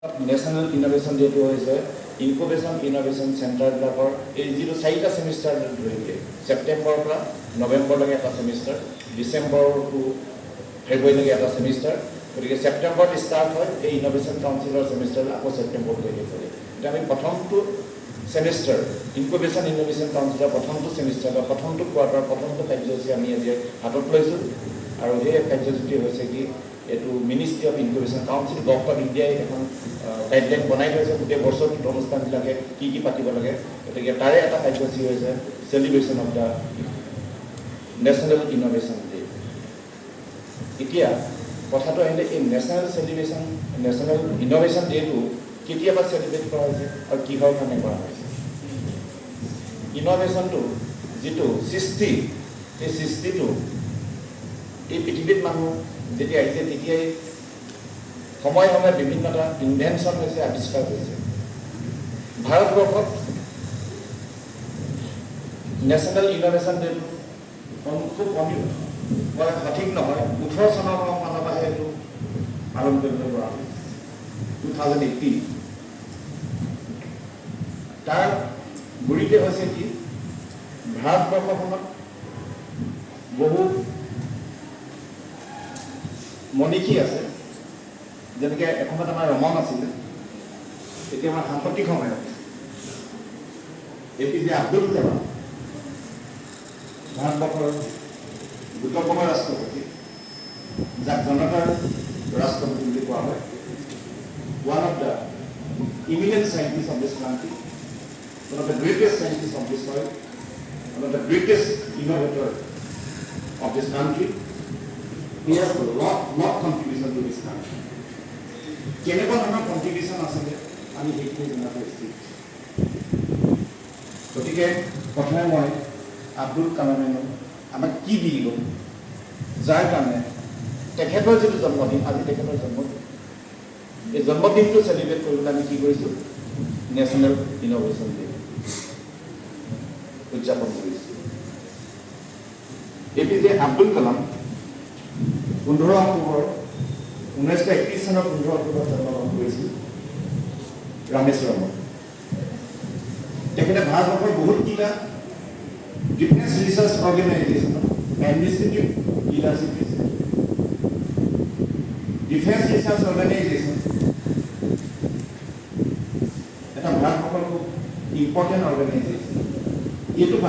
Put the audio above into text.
National Innovation Day to Incubation Innovation Center is 4 semester September, November semester, December to February semester. September start Innovation Council semester September. Prothom to semester Incubation Innovation Council prothom to semester prothom to quarter prothom to কাৰ্যসূচী আমি আজি হাতত লৈছো আৰু এই কাৰ্যসূচী হৈছে কি এটো ministry of incubation council government of ইন্ডিয়াই এখন গাইডলাইন বনাই থৈছে গোটেই বছৰ অনুষ্ঠানবিলাকে কি পাতিব লাগে গতিকে তাৰে এটা কাৰ্যসূচী হৈছে celebration of the national innovation day. এতিয়া কথাটো আহিলে এই নেশনাল সেলিব্রেশন নেশনাল ইনোভেশন ডেটো কেতিয়াবা সেলিব্রেট কৰা হৈছে আৰু কিহৰ কাৰণে কৰা হৈছে। ইনোভেশনটো যেটো সৃষ্টি এই সৃষ্টিটো এই পৃথিৱীত মানুহ যেতিয়া আহিছে তেতিয়াই সময় সময় বিভিন্নটা ইনভেনশন হৈছে আৱিষ্কাৰ হৈছে। ভাৰতবৰ্ষত নেশনাল ইনোভেশন ডে খুব কমি সঠিক নহয় 18 চনৰ মানৰ পৰা এইটো পালন কৰিবলৈ পৰা হৈছে 2018। তাৰ গুৰিতে হৈছে কি ভাৰতবৰ্ষখনত বহু মনিকী আছে যেনেকৈ এসময়ত আমাৰ ৰমন আছিলে এতিয়া আমাৰ সাম্প্ৰতিক সময়ত APJ আব্দুল কালাম ভাৰতবৰ্ষৰ দ্ৰুততম ৰাষ্ট্ৰপতি যাক জনতাৰ ৰাষ্ট্ৰপতি বুলি কোৱা হয়। One of the eminent scientists of this country, one of the greatest scientists of this soil, one of the greatest innovators of this country. He has a lot contribution to this country. Keneba dhৰণৰ contribution আছে আমি সেইটো জনাটো উচিত। গতিকে প্ৰথমে মই আব্দুল কালামে আমাক কি দি গ'ল যাৰ কাৰণে তেখেতৰ যিটো জন্মদিন আজি তেখেতৰ জন্মদিন এই জন্মদিনটো সেলিব্ৰেট কৰিবলৈ আমি কি কৰিছোঁ নেশনাল ইনোভেশন ডে উদযাপন কৰিছোঁ। APJ আব্দুল কালাম 15 অক্টোবৰ 1931 চনৰ 15 অক্টোবৰ জন্মগ্ৰহণ কৰিছিল ৰামেশ্বৰমত। তেখেতে ভাৰতবৰ্ষৰ বহুতকেইটা defence research organisation institute leadership দিছে। ডিফেন্স ৰিচাৰ্চ অৰ্গেনাইজেশ্যন এটা ভাৰতবৰ্ষৰ খুব ইম্পৰ্টেণ্ট অৰ্গেনাইজেশ্যন। এইটো কাৰণে